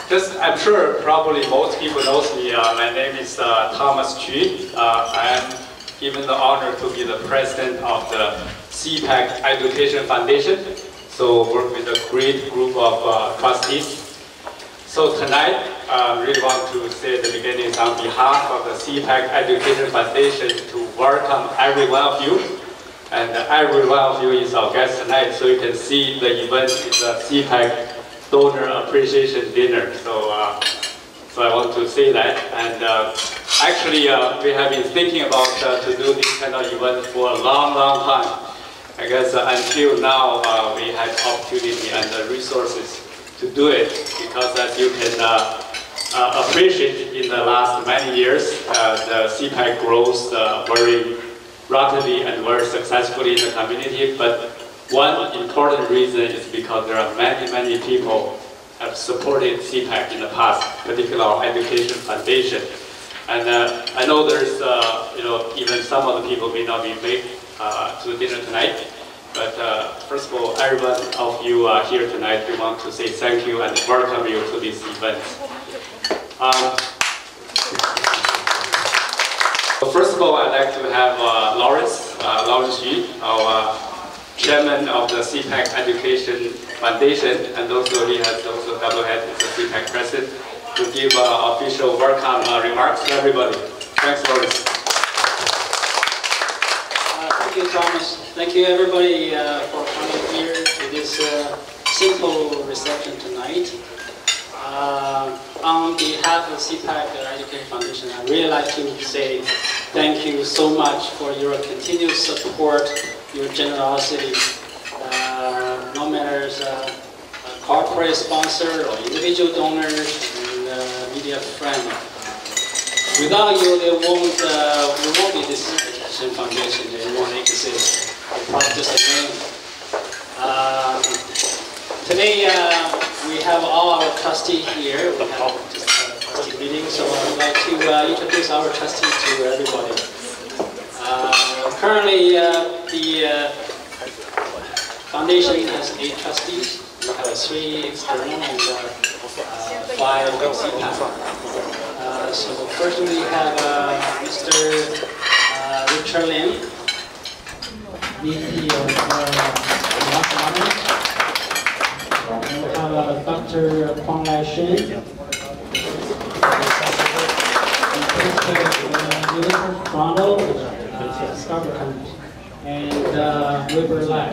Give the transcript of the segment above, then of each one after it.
I'm sure probably most people know me. My name is Thomas Chu. I am given the honor to be the president of the CPAC Education Foundation. So work with a great group of trustees. So tonight, I really want to say at the beginning on behalf of the CPAC Education Foundation to welcome every one of you. And every one of you is our guest tonight, so you can see the event is a CPAC Donor Appreciation Dinner. So I want to say that. And actually, we have been thinking about to do this kind of event for a long, long time. I guess until now, we had opportunity and the resources to do it, because as you can appreciate, in the last many years, the CPAC grows very rapidly and very successfully in the community. But one important reason is because there are many, many people have supported CPAC in the past, particularly our education foundation. And I know there's, even some of the people may not be made to the dinner tonight. But first of all, every one of you here tonight, we want to say thank you and welcome you to this event. First of all, I'd like to have Lawrence Yu, our chairman of the CPAC Education Foundation, and also he has also double head as the CPAC president, to give official welcome remarks to everybody. Thanks, Lawrence. Thank you, Thomas. Thank you, everybody, for coming here to this simple reception tonight. On behalf of CPAC Education Foundation, I'd really like to say thank you so much for your continued support, your generosity, no matter a corporate sponsor or individual donors and media friend. Without you, there won't be this education foundation. It won't exist. It's probably just a name. Today we have all our trustees here. We have just a trustee meeting, so I would like to introduce our trustees to everybody. Currently, the foundation has 8 trustees. We have 3 external and 5 CPAC. So first we have Mr. Richard Lim, VP of and we have Dr. Kwang Lai Shin, Toronto, Scarborough, and Weber Lai.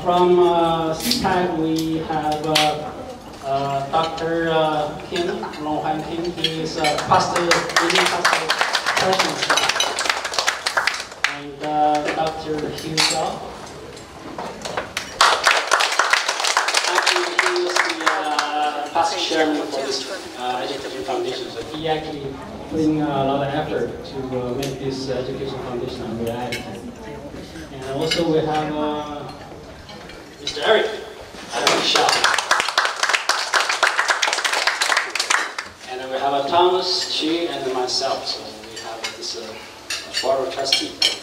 From CPAC, we have Dr. Kim, Long Han Kim. He is a pastor, leading pastor, president. And Dr. Hugh Shaw. Actually, he was the past chairman for this education foundation, so he actually putting a lot of effort to make this education foundation a reality. And also we have Mr. Eric Shaw. And then we have Thomas Chu and myself. So we have this board of trustees.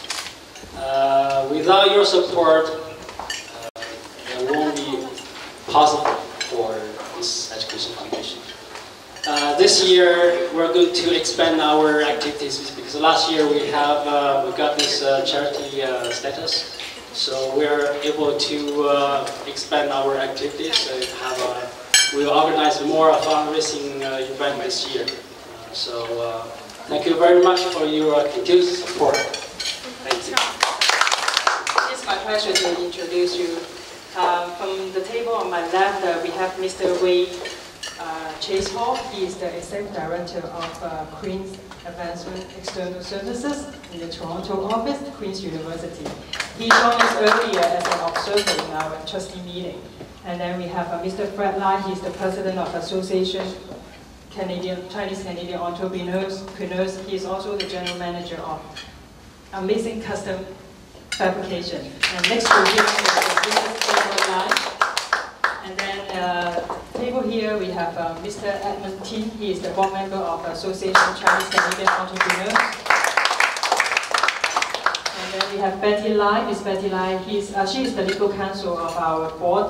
Without your support, it won't be possible for this education foundation. This year, we're going to expand our activities because last year we got this charity status, so we're able to expand our activities. We'll organize more fundraising event this year. Thank you very much for your continued support. Thank you. It's my pleasure to introduce you. From the table on my left, we have Mr. Wei Chase Hall. He is the Executive Director of Queen's Advancement External Services in the Toronto office, Queen's University. He joined us earlier as an observer in our trustee meeting. And then we have Mr. Fred Lai. He's the President of Association Chinese-Canadian Entrepreneurs. He is also the General Manager of Amazing Custom Fabrication. And next to him is Mr. Lai. And then table here we have Mr. Edmund T. He is the board member of Association Chinese-Canadian Entrepreneurs. And then we have Betty Lai. Miss Betty Lai, she is the legal counsel of our board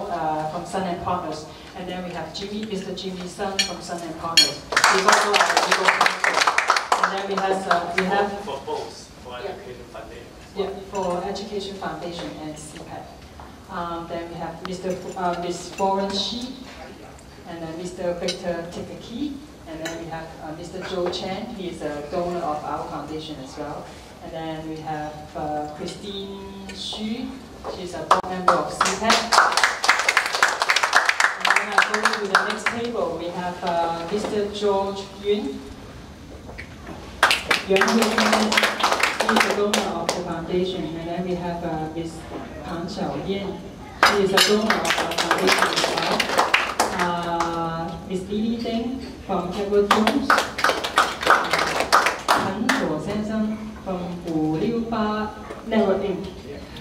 from Sun and Partners. And then we have Mr. Jimmy Sun from Sun and Partners. He's also our legal counsel. And then we have for both, for Education Foundation. Yeah, for Education Foundation and CPAC. Then we have Miss Florence Shi, and then Mr. Victor Tikaki, and then we have Mr. Joe Chen. He is a donor of our foundation as well. And then we have Christine Xu. She's a board member of CPAC. And then going to the next table, we have Mr. George Yun. Yuan Hui, he is a donor of the foundation. And then we have Ms. Pang Xiaoyan. She is a donor of our foundation as well. Ms. Lily Deng from Edward Jones. Chen Zuo Sensen from Wu Liu Ba Networking.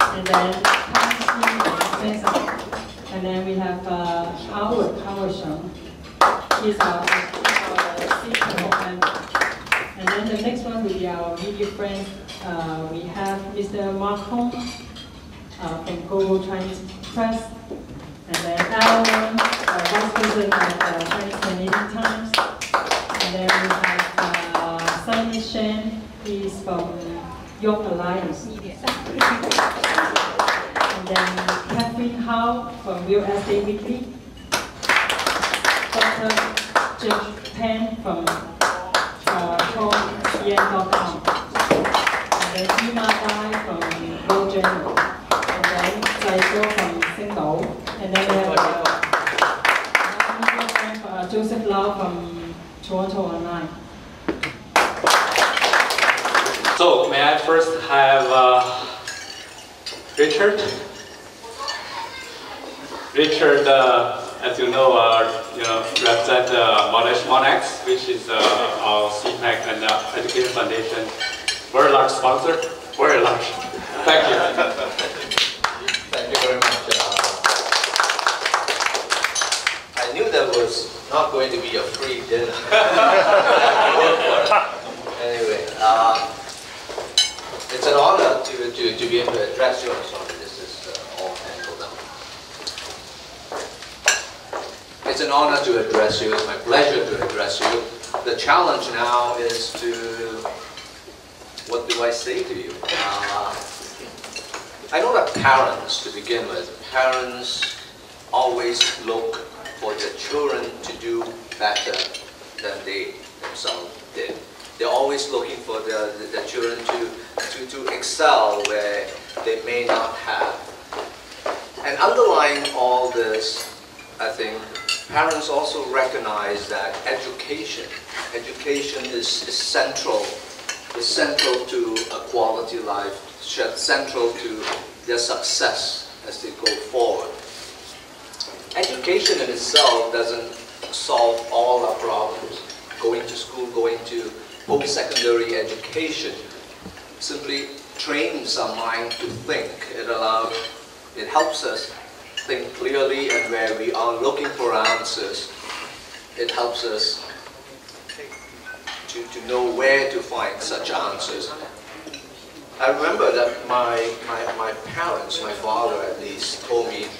And then Tan Xi Sensen. And then we have Howard Sheng. He's our CPAC member. And then the next one will be our media friends. We have Mr. Mark Hong from Global Chinese Press. And then Alan, Vice President of Chinese Canadian Times. And then we have Sunny Shen, he's from York Alliance. And then Catherine Howe from Real Estate Weekly. Dr. Jeff Pan from TorontoTv.com. And then Ima Dai from World Journal. And then Zaizo from Singapore. And then we have Joseph Lau from Toronto Online. So may I first have Richard? Richard, as you know, represent Monash, which is our CPAC and Education Foundation. Very large sponsor, very large. Thank you. Thank you very much. I knew that was not going to be a free dinner. Anyway, it's an honor to be able to address you. I'm sorry, this is all handled down. It's an honor to address you. It's my pleasure to address you. The challenge now is to, what do I say to you? I know that parents, to begin with, parents always look for their children to do better than they themselves did. They're always looking for their children to excel where they may not have. And underlying all this, I think, parents also recognize that education is central to a quality life, central to their success as they go forward. Education in itself doesn't solve all our problems. Going to school, going to post-secondary education simply trains our mind to think. It helps us think clearly, and where we are looking for answers, it helps us to know where to find such answers. I remember that my parents, my father at least, told me,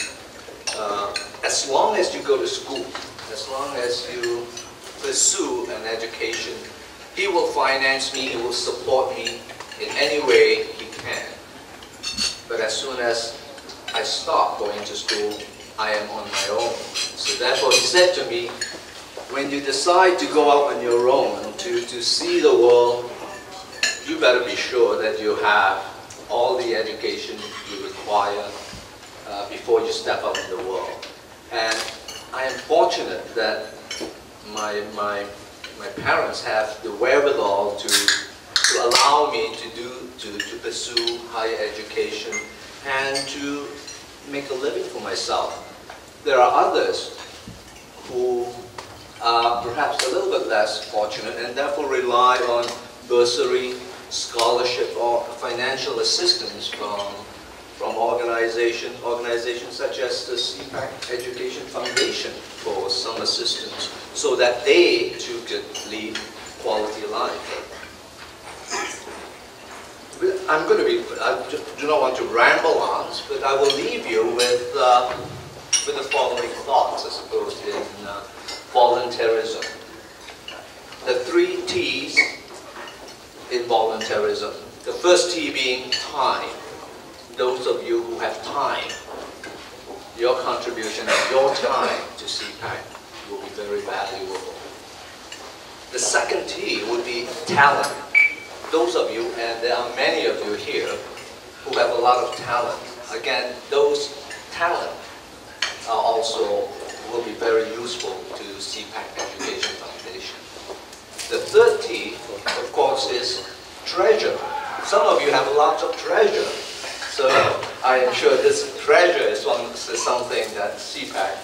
as long as you go to school, as long as you pursue an education, he will finance me, he will support me in any way he can. But as soon as I stop going to school, I am on my own. So therefore he said to me, when you decide to go out on your own to see the world, you better be sure that you have all the education you require before you step out in the world. And I am fortunate that my parents have the wherewithal to allow me to pursue higher education and to make a living for myself. There are others who are perhaps a little bit less fortunate and therefore rely on bursary, scholarship, or financial assistance from organizations such as the CPAC Education Foundation for some assistance, so that they too could lead quality life. I'm going to be, I do not want to ramble on, but I will leave you with the following thoughts, I suppose, in voluntarism. The 3 T's in voluntarism. The first T being time. Those of you who have time, your contribution and your time to CPAC will be very valuable. The second T would be talent. Those of you, and there are many of you here, who have a lot of talent. Again, those talent also will be very useful to CPAC Education Foundation. The third T, of course, is treasure. Some of you have lots of treasure. So I am sure this treasure is something that CPAC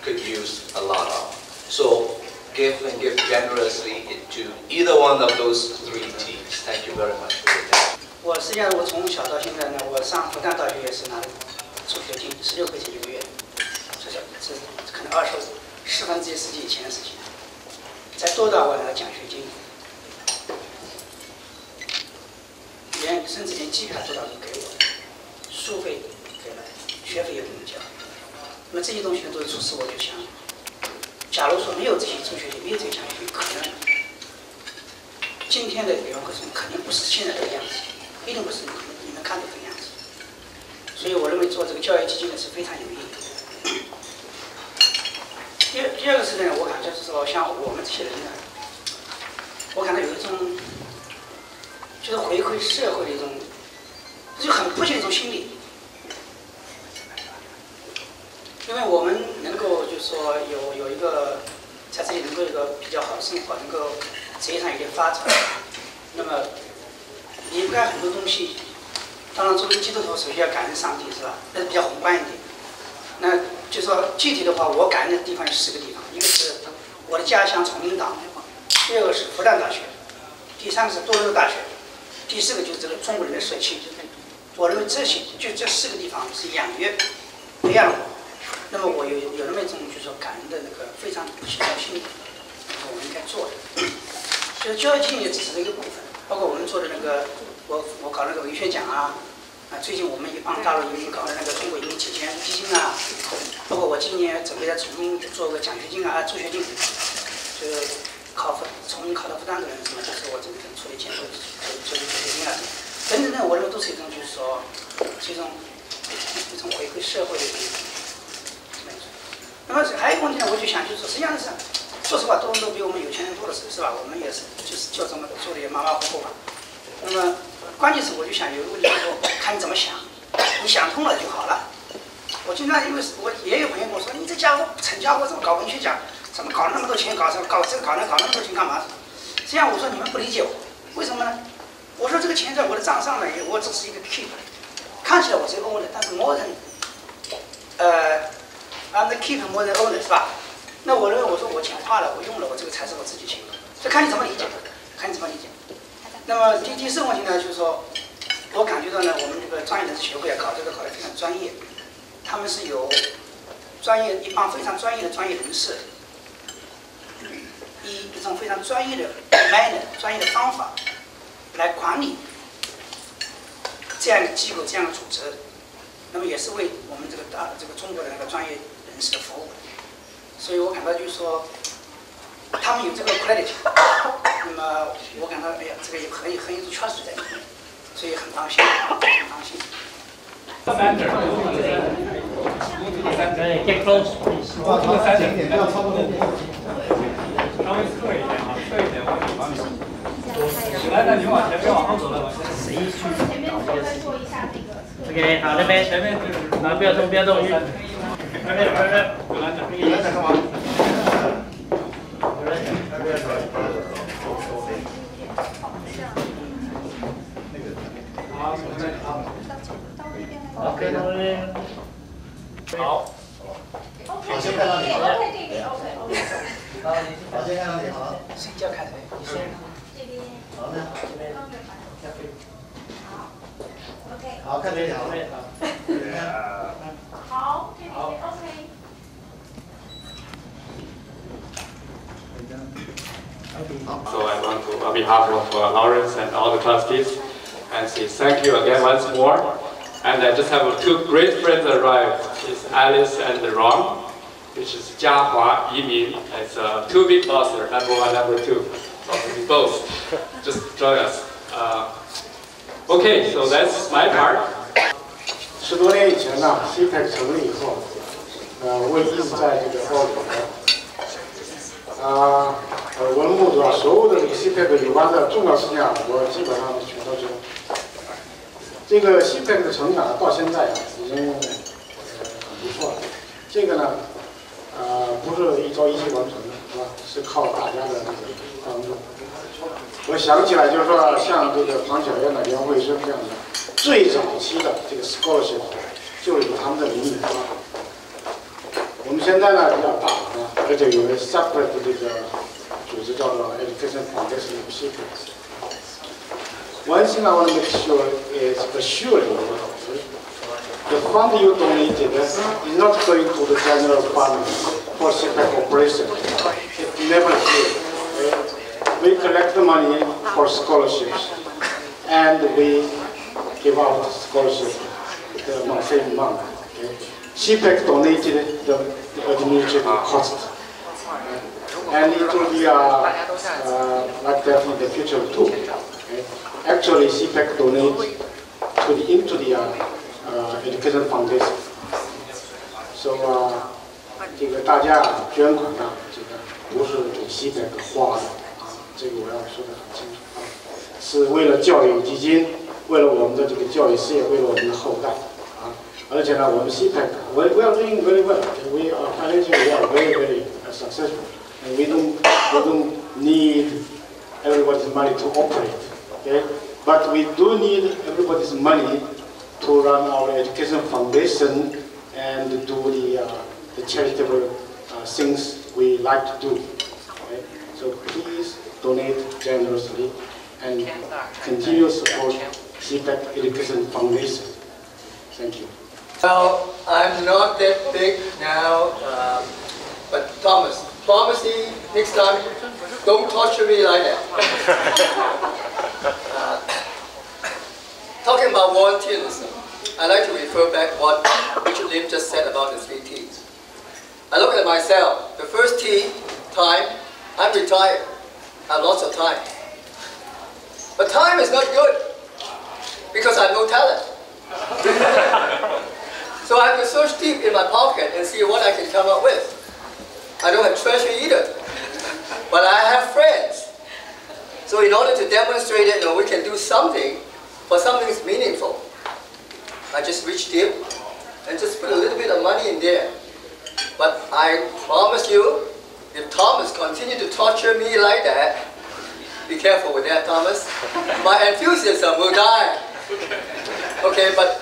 could use a lot of. So give and give generously into either one of those 3 T's. Thank you very much for your time. 我实际上我从小到现在呢，我上复旦大学也是拿助学金16块钱1个月，这可能1/4世纪以前的事情。再多的我拿奖学金，甚至连机票都当时给我，书费给了，学费也不用交。那么这些东西呢，都是促使我就想，假如说没有这些助学金，没有这些奖学金，可能今天的语言课程肯定不是现在这个样子，一定不是你们看到这个样子。所以我认为做这个教育基金呢是非常有意义的。第二个是呢，我感觉就是说，像我们这些人呢，我感到有一种就是回馈社会的一种，就很迫切的一种心理。因为我们能够就是说有一个在这里能够有一个比较好的生活，能够职业上有点发展，那么离不开很多东西。当然，作为基督徒，首先要感恩上帝，是吧？那是比较宏观一点。那就说具体的话，我感恩的地方有4个地方，一个是我的家乡崇明岛，第二个是复旦大学，第3个是多伦多大学，第4个就是这个中国人的社区。我认为这4个地方是养育、培养了我。那么我有那么一种就是说感恩的那个非常喜欢心理，我们应该做的。就是教育基金也只是一个部分，包括我们做的那个我搞那个文学奖啊。最近我们也帮大陆移民搞的那个中国移民基金啊，包括我今年准备在重新做个奖学金啊、助学金，就是重新考到复旦的人什么，就是我这边出的钱做助学金啊，等等等，我认为都是一种就是说，是一种回馈社会的一种。那么还有一个问题呢，我就想就是说，实际上是，说实话，多伦多比我们有钱人多的是吧？我们也是就是就这么做的也马马虎虎吧。那么关键是我就想有一个问题说，看你怎么想，你想通了就好了。我经常因为我也有朋友跟我说，你这家伙成家伙怎么搞文学奖，怎么搞那么多钱，搞这个搞那么多钱干嘛？实际上我说你们不理解我，为什么呢？我说这个钱在我的账上呢，我只是一个 keep， 看起来我是一个 owner， 但是 more than I'm the keep more than owner 是吧？那我认为我说我钱花了，我用了，我这个才是我自己钱，这看你怎么理解，看你怎么理解。那么第4个问题呢，就是说，我感觉到呢，我们这个专业人士协会啊，搞这个搞得非常专业，他们是有一帮非常专业的专业人士，以一种非常专业的 manner 专业的方法来管理这样一个机构、这样的组织，那么也是为我们这个中国的那个专业人士的服务。所以我感到就是说，他们有这个 credit。那么我感到，哎呀，这个也很有trust在里面，所以很高兴，很高兴。Get close, please. 点不要超过稍微侧一点啊，侧一点会比方便。来，那你往前面往后走了，往前。谁去？前面稍微做一下那个。OK， 好，那边前面就是。啊，不要动，不要动。有来干嘛？OK， 到那边。好。好，先看到你。OK。好，先看到你，好。谁叫看谁？你先。这边。好呢。这边。好。OK。好，看这里好。好，这边 OK。So I want to, on behalf of Lawrence and all the trustees, and and say thank you again once more. And I just have two great friends arrived. It's Alice and Ron, which is Jiahua, Yimin. It's two big bosses, number one, number two. Both. Just join us. Okay, so that's my part. 10多年以前呢 ，CPAC 成立以后，我一直在这个报道文目主要所有的这个 CPAC 有关的重要事情啊，我基本上全都知道。这个 CPAC 的成长到现在啊，已经很不错了。这个呢，不是一朝一夕完成的，是吧？是靠大家的这个帮助。我想起来就是说，像这个庞小燕的、梁慧生这样的，最早期的这个 scholarship 就是以他们的名义发的。我们现在呢比较大啊，而且有个 separate 的这个组织叫做 Education Foundation of CPAC。One thing I want to make sure is assure you, the fund you donated is not going to the general fund for CPAC operation. It never did. We collect the money for scholarships, and we give out scholarships the same month. Okay? CPAC donated the administrative cost, and it will be like that in the future too. Okay? Actually, CPAC donates into the education foundation. So, 这个大家捐款呢，这个不是给 CPAC 花的。这个我要说得很清楚啊，是为了教育基金，为了我们的这个教育事业，为了我们的后代啊。而且呢，我们 CPAC we are doing very well. We are financially we are very successful, and we don't need everybody's money to operate. Okay, but we do need everybody's money to run our education foundation and do the charitable things we like to do. Okay? So please donate generously and continue support CPAC Education Foundation. Thank you. Well, I'm not that big now, but Thomas, promise me next time, don't torture me like that. Talking about volunteerism, I'd like to refer back what Richard Lim just said about the 3 T's. I look at myself. The first T, time, I'm retired. I have lots of time. But time is not good because I have no talent. So I have to search deep in my pocket and see what I can come up with. I don't have treasure either, but I have friends. So in order to demonstrate that we can do something for something that's meaningful, I just reach deep and just put a little bit of money in there. But I promise you, if Thomas continues to torture me like that, be careful with that, Thomas. My enthusiasm will die. Okay, but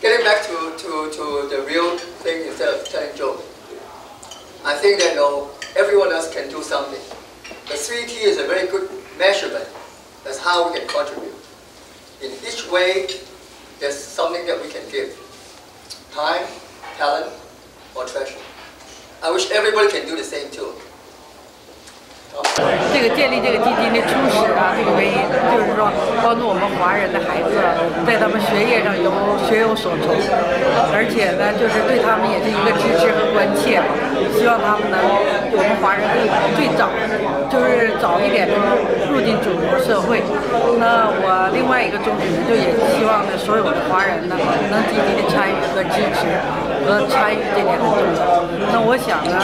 getting back to the real thing instead of telling jokes. I think that everyone else can do something. The 3 T is a very good measurement. That's how we can contribute. In each way, there's something that we can give. Time, talent, or treasure. I wish everybody can do the same too. 这个建立这个基金的初始啊，这个原因就是说帮助我们华人的孩子在他们学业上学有所成，而且呢，就是对他们也是一个支持和关切吧。希望他们能，我们华人最早就是早一点的入进主流社会。那我另外一个宗旨呢，就也希望呢，所有的华人呢能积极的参与和支持和参与，这点很重要。那我想呢，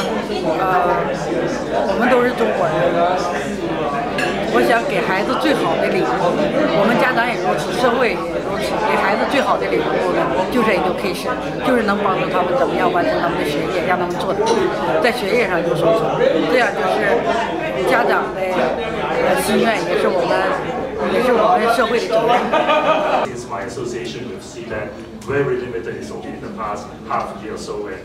我们都是中国人。我想给孩子最好的礼物，我们家长也如此，社会也如此，给孩子最好的礼物呢，就是 education， 就是能帮助他们怎么样完成他们的学业，让他们做得在学业上有所成，这样就是家长的心愿，也是我们社会的责任。Since my association with CPAC very limited, it's only in the past half year or so, and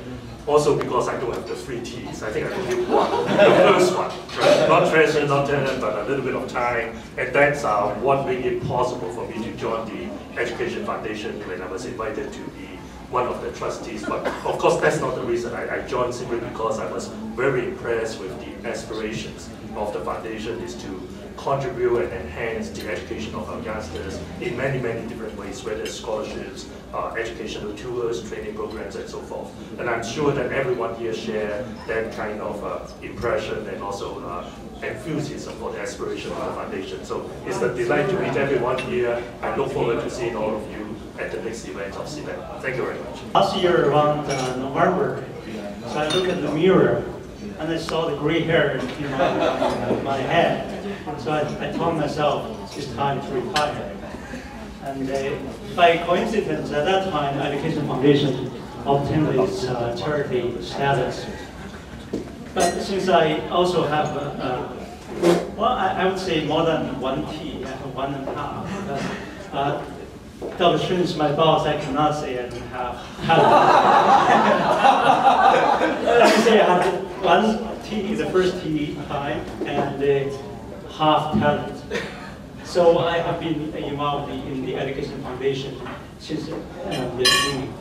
also because I don't have the 3 T's, I think I can give one. The first one, right? Not treasure, not talent, but a little bit of time, and that's what made it possible for me to join the Education Foundation when I was invited to be one of the trustees. But of course, that's not the reason I joined, simply because I was very impressed with the aspirations of the foundation is to contribute and enhance the education of our youngsters in many, many different ways, whether it's scholarships, educational tours, training programs, and so forth. And I'm sure that everyone here share that kind of impression and also enthusiasm for the aspiration of the foundation. So it's a delight to meet everyone here. I look forward to seeing all of you at the next event of CPAC. Thank you very much. Last year around November, so I looked at the mirror and I saw the gray hair in my head. So I told myself it's time to retire. And by coincidence, at that time, Education Foundation obtained its charity status. But since I also have, well, I would say more than 1 T, 1.5. Dr. Shun is my boss, I cannot say I don't have. Let me say I have 1 T, the first T time, and half talent. So I have been involved in the Education Foundation since the beginning.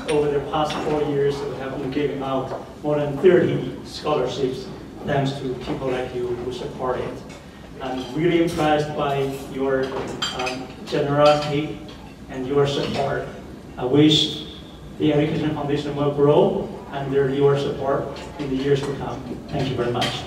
Over the past 4 years, we have been giving out more than 30 scholarships thanks to people like you who support it. I'm really impressed by your generosity and your support. I wish the Education Foundation will grow under your support in the years to come. Thank you very much.